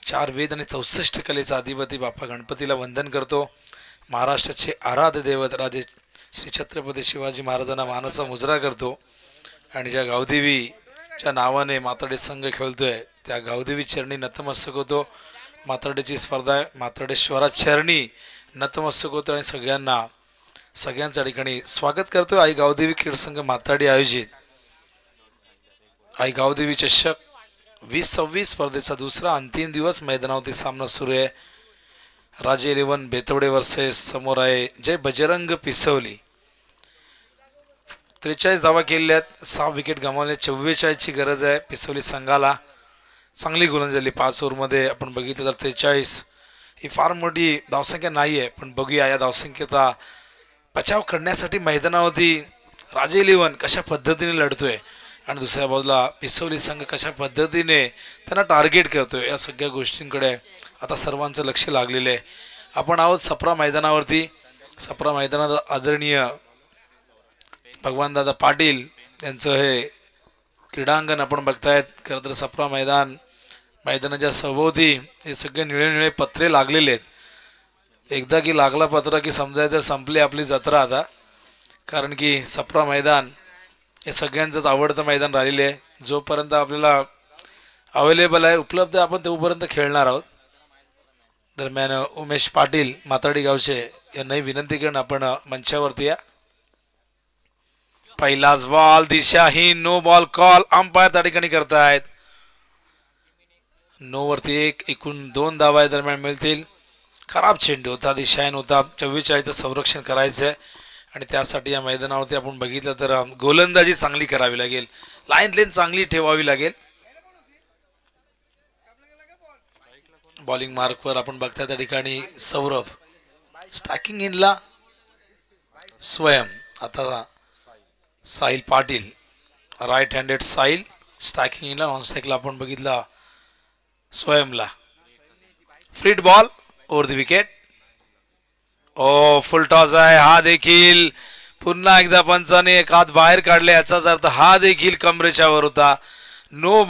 Speaker 2: 4 वेद आणि 64 कलेचा अधिपती बाप्पा गणपतीला वंदन करतो. महाराष्ट्राचे आराध्य दैवत राजे श्री छत्रपती शिवाजी महाराजांना मानाचा मुजरा करतो. आणि ज्या गावदेवीच्या नावाने मातर्डे संघ खेळतोय त्या गावदेवी चरणी नतमस्तक होतो. मातर्डेची स्पर्धा आहे, मातर्डेश्वरा चरणी नतमस्तक होतो आणि सगळ्यांना सगळ्यांच्या ठिकाणी स्वागत करतोय आई गावदेवी क्रीडा संघ माथाडी आयोजित आई गावदेवी चषक 2026 स्पर्धेचा दुसरा अंतिम दिवस मैदानावरती सामना सुरू आहे. राजे 11 बेतवडे वर्सेस समोर आहे जय बजरंग पिसवली. 43 धावा केलेल्या आहेत, 6 विकेट गमावले, 44 ची गरज आहे पिसवली संघाला. चांगली गोलंदाजी झाली 5 ओव्हरमध्ये. आपण बघितलं तर 43 ही फार मोठी धावसंख्या नाही आहे, पण बघूया या धावसंख्येचा बचाव करण्यासाठी मैदानावरती राजे 11 कशा पद्धतीने लढतोय आणि दुसऱ्या बाजूला पिसवली संघ कशा पद्धतीने त्यांना टार्गेट करतोय. या सगळ्या गोष्टींकडे आता सर्वांचं लक्ष लागलेलं आहे. आपण आहोत सप्रा मैदानावरती. सप्रा मैदानात आदरणीय भगवानदादा पाटील यांचं हे क्रीडांगण आपण बघतायत. खरं तर सप्रा मैदानाच्या सभोवती हे सगळे निळे निळे पत्रे लागलेले आहेत. एकदा की लागला पत्रा की समजायचं संपली आपली जत्रा आता, कारण की सप्रा मैदान हे सगळ्यांचंच आवडतं मैदान राहिलेलं आहे. जोपर्यंत आपल्याला अवेलेबल आहे, उपलब्ध आहे, आपण तोपर्यंत खेळणार आहोत. दरम्यान उमेश पाटील माताडी गावचे यांनाही विनंती करून आपण मंचावरती या. पहिलाच बॉल दिशाहीन, नो बॉल कॉल अंपायर त्या ठिकाणी करतायत. नो वरती एकूण 2 धावा दरम्यान मिळतील. खराब चेंडू होता, दिशाहीन होता. 44चं संरक्षण करायचं आहे आणि त्यासाठी या मैदानावरती आपण बघितलं तर गोलंदाजी चांगली करावी लागेल, लाईन लेन चांगली ठेवावी लागेल. बॉलिंग मार्कवर आपण बघता त्या ठिकाणी सौरभ. स्टॅकिंग इनला स्वयं. आता Sahil Patil right handed Sahil stacking इनला. नॉन स्ट्राईकला आपण बघितला स्वयंला. फ्रीड बॉल ओव्हर द विकेट. ओ फुल टॉस आहे. हा देखील पुन्हा एकदा पंचाने एक हात बाहेर काढले, याचाच अर्थ हा देखील कमरेच्या वर होता. नो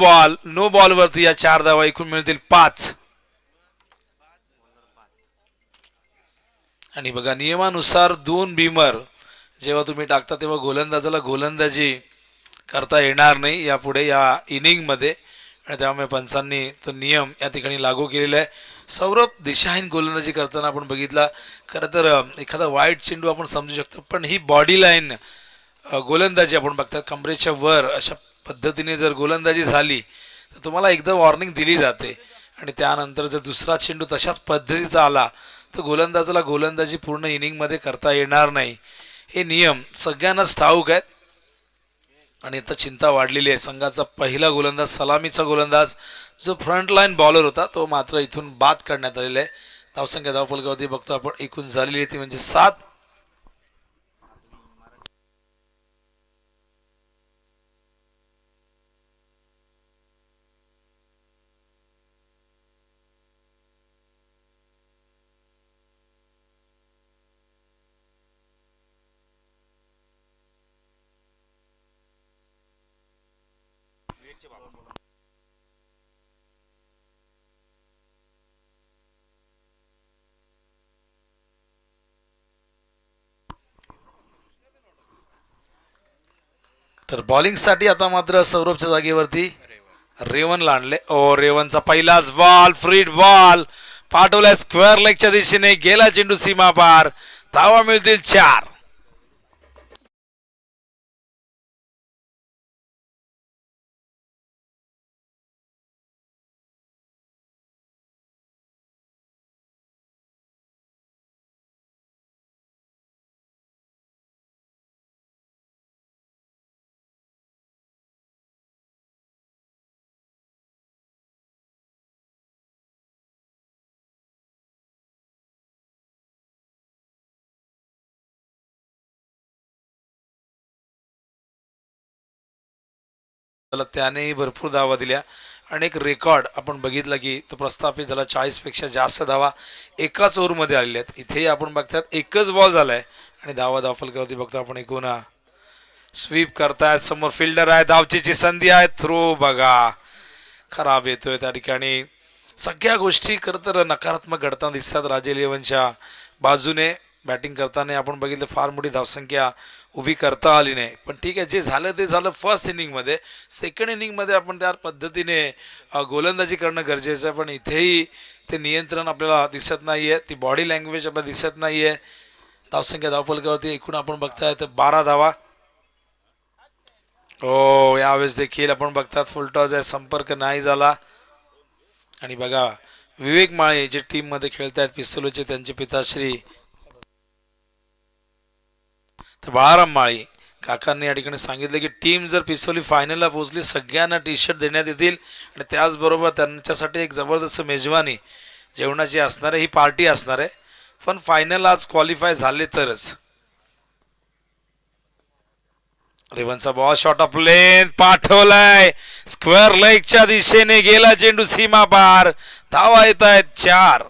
Speaker 2: बॉल वरती या 4 धावा एकूण मिळतील 5. आणि बघा नियमानुसार 2 बीमर जेव्हा तुम्ही टाकता तेव्हा गोलंदाजाला गोलंदाजी करता येणार नाही यापुढे या इनिंगमध्ये, आणि त्यामुळे पंचांनी तो नियम या ठिकाणी लागू केलेला आहे. सौरभ दिशाहीन गोलंदाजी करताना आपण बघितला. खरं तर एखादा वाईट चेंडू आपण समजू शकतो, पण ही बॉडी लाईन गोलंदाजी आपण बघतात कमरेच्या वर अशा पद्धतीने जर गोलंदाजी झाली तर तुम्हाला एकदा वॉर्निंग दिली जाते, आणि त्यानंतर जर दुसरा चेंडू तशाच पद्धतीचा आला तर गोलंदाजाला गोलंदाजी पूर्ण इनिंगमध्ये करता येणार नाही. हे नियम सगळ्यांनाच ठाऊक आहेत आणि आता चिंता वाढलेली आहे. संघाचा पहिला गोलंदाज सलामीचा गोलंदाज जो फ्रंट लाईन बॉलर होता तो मात्र इथून बाद करण्यात आलेला आहे. धावसंख्या धावफलकावरती बघतो आपण एकूण झालेली आहे ती म्हणजे 7. तर बॉलिंगसाठी आता मात्र सौरभच्या जागेवरती रेवनला आणले. ओ रेवनचा पहिलाच बॉल फ्रीड बॉल पाठवलाय स्क्वेअर लेगच्या दिशेने, गेला चेंडू सीमा पार. धावा मिळतील 4. त्यानेही भरपूर धावा दिल्या आणि एक रेकॉर्ड आपण बघितला की तो प्रस्थापित झाला. 40 पेक्षा जास्त धावा एकाच ओव्हरमध्ये आलेल्या आहेत. इथेही आपण बघतात एकच बॉल झालाय आणि धावफलकावरती बघतो आपण एकूण स्वीप करतायत. समोर फिल्डर आहे, धावचीची संधी आहे, थ्रो बघा खराब येतोय. त्या ठिकाणी सगळ्या गोष्टी खरं तर नकारात्मक घडताना दिसतात राजे 11च्या बाजूने. बॅटिंग करताना आपण बघितलं फार मोठी धावसंख्या उभी करता आली नाही, पण ठीक आहे जे झालं ते झालं फर्स्ट इनिंगमध्ये. सेकंड इनिंगमध्ये आपण त्या पद्धतीने गोलंदाजी करणं गरजेचं आहे, पण इथेही ते नियंत्रण आपल्याला दिसत नाही आहे, ती बॉडी लँग्वेज आपल्याला दिसत नाही आहे. धावसंख्या धावफलकावरती एकूण आपण बघताय तर 12 धावा. हो, यावेळेस देखील आपण बघतात फुलटॉस आहे, संपर्क नाही झाला. आणि बघा विवेक माळे जे टीम मध्ये खेळत आहेत पिस्तूलचे, त्यांचे पिताश्री तर बाळाराम माळी काकांनी या ठिकाणी सांगितलं की टीम जर पिस्तोली फायनलला पोहोचली सगळ्यांना टी शर्ट देण्यात येतील आणि त्याचबरोबर त्यांच्यासाठी एक जबरदस्त मेजवानी जेवणाची असणार आहे, ही पार्टी असणार आहे. पण फायनल आज क्वालिफाय झाले तरच. रेवनचा बॉल शॉट ऑफ लेन पाठवलाय स्क्वेअर लेगच्या दिशेने, गेला चेंडू सीमा पार. धावा येत आहेत 4.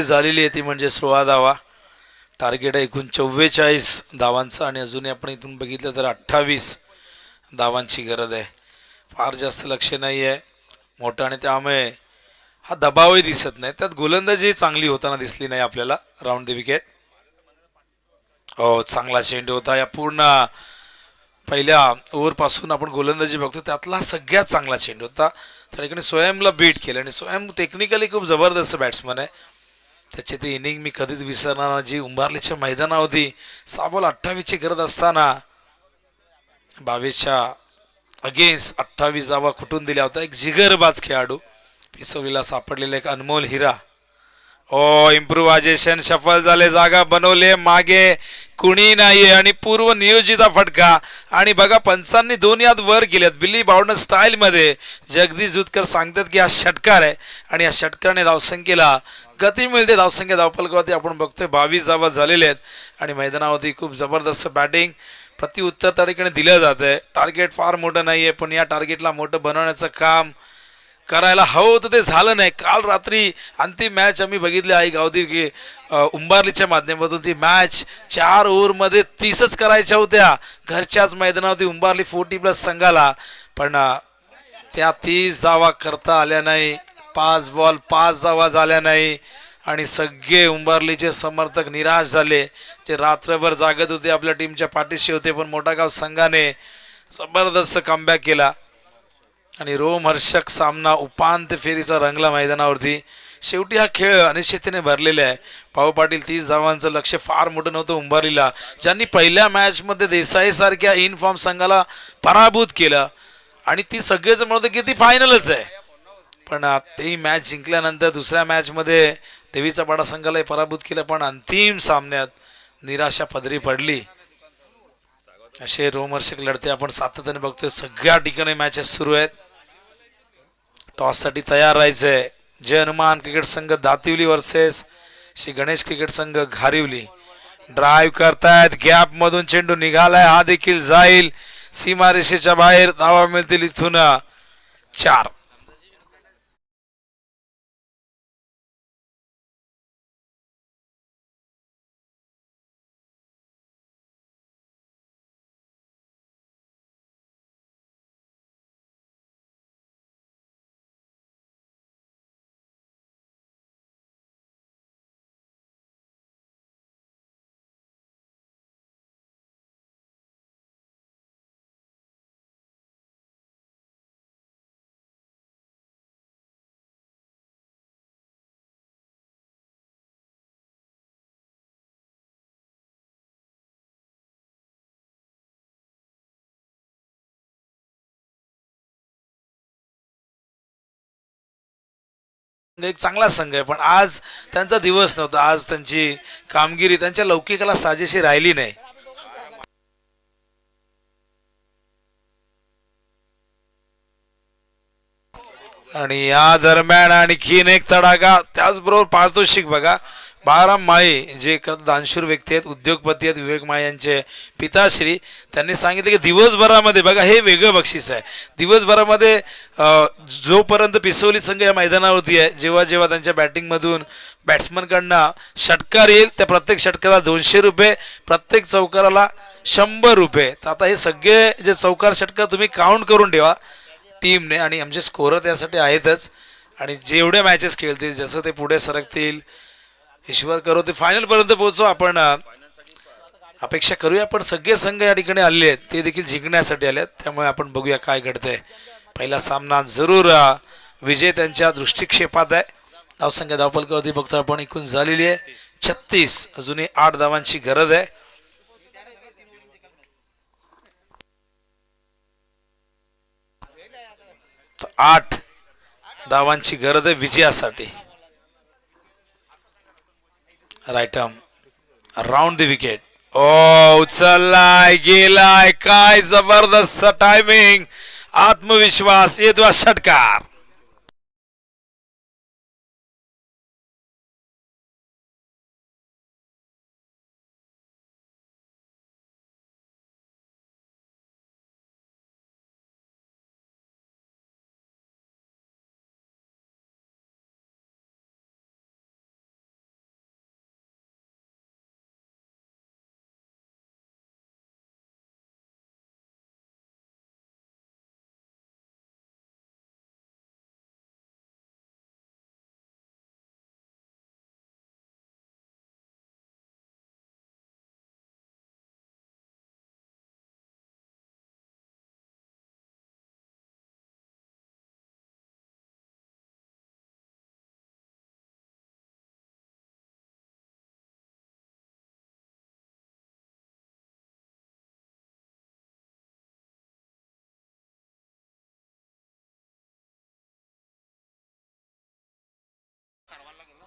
Speaker 2: झालेली आहे ती म्हणजे 16 धावा. टार्गेट आहे एकूण 44 धावांचं आणि अजूनही आपण इथून बघितलं तर 28 धावांची गरज आहे. फार जास्त लक्ष नाही आहे मोठं आणि त्यामुळे हा दबावही दिसत नाही. त्यात गोलंदाजी चांगली होताना दिसली नाही आपल्याला. Round the wicket. हो, चांगला चेंडू होता. या पूर्ण पहिल्या ओव्हरपासून आपण गोलंदाजी बघतो त्यातला सगळ्यात चांगला चेंडू होता. त्या ठिकाणी स्वयंला बीट केलं आणि स्वयं टेक्निकली खूप जबरदस्त बॅट्समन आहे. त्याची ती इनिंग मी कधीच विसरणार नाही जी उंबारलीच्या मैदानावरती 6 बॉल 28ची गरज असताना 22च्या अगेन्स्ट 28 धावा कुठून दिल्या होत्या. एक जिगरबाज खेळाडू पिसवलीला सापडलेला एक अनमोल हिरा. ओ इम्प्रुव्हायझेशन सफल झाले, जागा बनवले, मागे कुणी नाहीये आणि पूर्व नियोजित फटका. आणि बघा पंचांनी 2 याद वर गेल्यात बिली बावडन स्टाईल मध्ये. जगदीश जुतकर सांगतात की हा षटकार आहे आणि या षटकाने धावसंख्येला गती मिळते. धावसंख्या धावफलकावरती आपण बघतोय 22 धावा झालेल्या आहेत आणि मैदानावरती खूप जबरदस्त बॅटिंग प्रत्युत्तर त्या ठिकाणी दिलं जात आहे. टार्गेट फार मोठं नाहीये पण या टार्गेटला मोठं बनवण्याचं काम करायला हवं होतं, ते झालं नाही. काल रात्री अंतिम मॅच आम्ही बघितली आई गावदी की उंबारलीच्या माध्यमातून. ती मॅच 4 ओव्हरमध्ये 30च करायच्या होत्या घरच्याच मैदानावरती उंबारली 40+ संघाला. पण त्या 30 धावा करता आल्या नाही. 5 बॉल 5 धावा झाल्या नाही आणि सगळे उंबारलीचे समर्थक निराश झाले जे रात्रभर जागत होते, आपल्या टीमच्या पाठीशी होते. पण मोठागाव संघाने जबरदस्त कमबॅक केला आणि रोमहर्षक सामना उपांत्य फेरीचा रंगला मैदानावरती. शेवटी हा खेळ अनिश्चिततेने भरलेला आहे. भाऊ पाटील 30 धावांचं लक्ष फार मोठं नव्हतं उंबारलीला, ज्यांनी पहिल्या मॅचमध्ये देसाई सारख्या इन फॉर्म संघाला पराभूत केलं आणि ती सगळेच म्हणत की ती फायनलच आहे. पण तेही मॅच जिंकल्यानंतर दुसऱ्या मॅचमध्ये देवीचा पाडा संघालाही पराभूत केलं. पण अंतिम सामन्यात निराशा पदरी पडली. असे रोमहर्षक लढते आपण सातत्याने बघतोय. सगळ्या ठिकाणी मॅचेस सुरू आहेत. टॉस साठी तयार राहायचंय. जय हनुमान क्रिकेट संघ दातिवली वर्सेस श्री गणेश क्रिकेट संघ घारिवली. ड्राईव्ह करतायत, गॅप मधून चेंडू निघालाय, हा देखील जाईल सीमारेषेच्या बाहेर. धावा मिळतील इथून 4. एक चांगला संघ आहे पण आज त्यांचा दिवस नव्हता. आज त्यांची कामगिरी त्यांच्या लौकिकाला साजेशी राहिली नाही. आणि या दरम्यान आणखीन एक तडाखा, त्याचबरोबर पारितोषिक बघा बाळाराम माळी जे दानशूर व्यक्ती आहेत, उद्योगपती आहेत, विवेक माळी यांचे पिताश्री, त्यांनी सांगितले की दिवसभरामध्ये बघा हे वेगळं बक्षीस आहे. दिवसभरामध्ये जोपर्यंत पिसवली संघ या मैदानावरती आहे, जेव्हा जेव्हा त्यांच्या बॅटिंगमधून बॅट्समनकडनं षटकार येईल त्या प्रत्येक षटकाला 200 रुपये, प्रत्येक चौकाराला 100 रुपये. तर आता हे सगळे जे चौकार षटकार तुम्ही काउंट करून ठेवा टीमने, आणि आमचे स्कोरर त्यासाठी आहेतच. आणि जेवढे मॅचेस खेळतील, जसं ते पुढे सरकतील, ईश्वर करो ते फायनलपर्यंत पोहोचू. आपण अपेक्षा करूया. पण सगळे संघ या ठिकाणी आले आहेत, ते देखील जिंकण्यासाठी आले आहेत. त्यामुळे आपण बघूया काय घडतंय. पहिला सामना जरूर विजय त्यांच्या दृष्टिक्षेपात आहे. धावसंख्या धावपलकावरती बघतो आपण एकूण झालेली आहे 36. अजूनही 8 धावांची गरज आहे. तर 8 धावांची गरज आहे विजयासाठी. Right arm round the wicket. ओ उचललाय, गेलाय, काय जबरदस्त टायमिंग, आत्मविश्वास, येतो षटकार.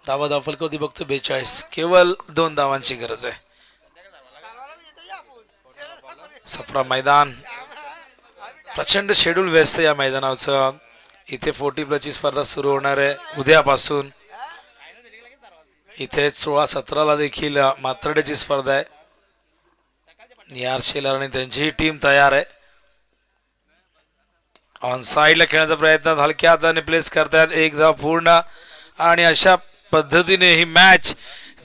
Speaker 2: धावा धावफलकावरती बघतो 42. केवळ 2 धावांची गरज आहे. सफरा मैदान, प्रचंड शेड्यूल व्यस्त या मैदानाचं. इथे 40+ स्पर्धा सुरू होणार आहे उद्यापासून. इथे 16-17 देखील मात्रडेची स्पर्धा आहे. निहार शेलार आणि त्यांचीही टीम तयार आहे. ऑन साईडला खेळण्याचा प्रयत्न हलक्या हाताने प्लेस करतायत. 1 धाव पूर्ण, आणि अशा पद्धतीने ही मॅच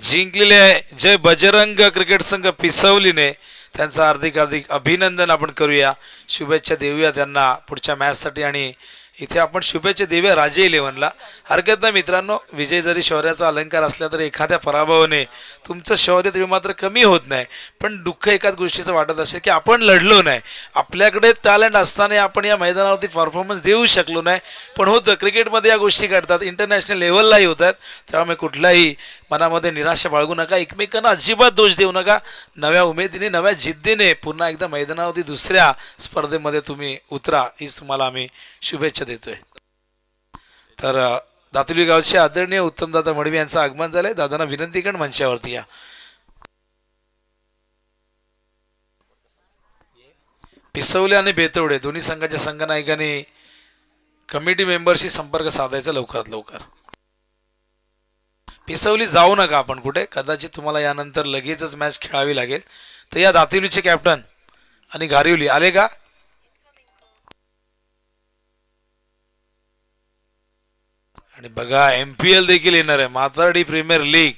Speaker 2: जिंकलेली आहे जय बजरंग क्रिकेट संघ पिसवलीने. त्यांचं हार्दिक हार्दिक अभिनंदन आपण करूया, शुभेच्छा देऊया त्यांना पुढच्या मॅचसाठी. आणि इथे आपण शुभेच्छा देऊया राजे 11ला. हरकत नाही मित्रांनो, विजय जरी शौर्याचा अलंकार असला तरी एखाद्या पराभवाने तुमचं शौर्य तरी मात्र कमी होत नाही. पण दुःख एकाच गोष्टीचं वाटत असेल की आपण लढलो नाही, आपल्याकडे टॅलेंट असताना आपण या मैदानावरती परफॉर्मन्स देऊ शकलो नाही. पण होतं, क्रिकेटमध्ये या गोष्टी घडतात, इंटरनॅशनल लेवललाही होतात. त्यामुळे कुठलाही मनामध्ये निराशा बाळगू नका, एकमेकांना अजिबात दोष देऊ नका. नव्या उमेदीने, नव्या जिद्दीने पुन्हा एकदा मैदानावरती दुसऱ्या स्पर्धेमध्ये तुम्ही उतरा, हीच तुम्हाला आम्ही शुभेच्छा देतोय. तर दातुली गावचे आदरणीय उत्तमदादा मडवी यांचं आगमन झालंय. दादांना विनंती करण मंचावरती या. पिसवले आणि बेतवडे दोन्ही संघाच्या संघनायकांनी कमिटी मेंबरशी संपर्क साधायचा लवकरात लवकर. पिसवली जाऊ नका आपण कुठे, कदाचित तुम्हाला यानंतर लगेचच मॅच खेळावी लागेल. तर या दातिवलीचे कॅप्टन आणि गारिवली आले का? आणि बघा MPL देखील येणार आहे, माथाडी प्रीमियर लीग.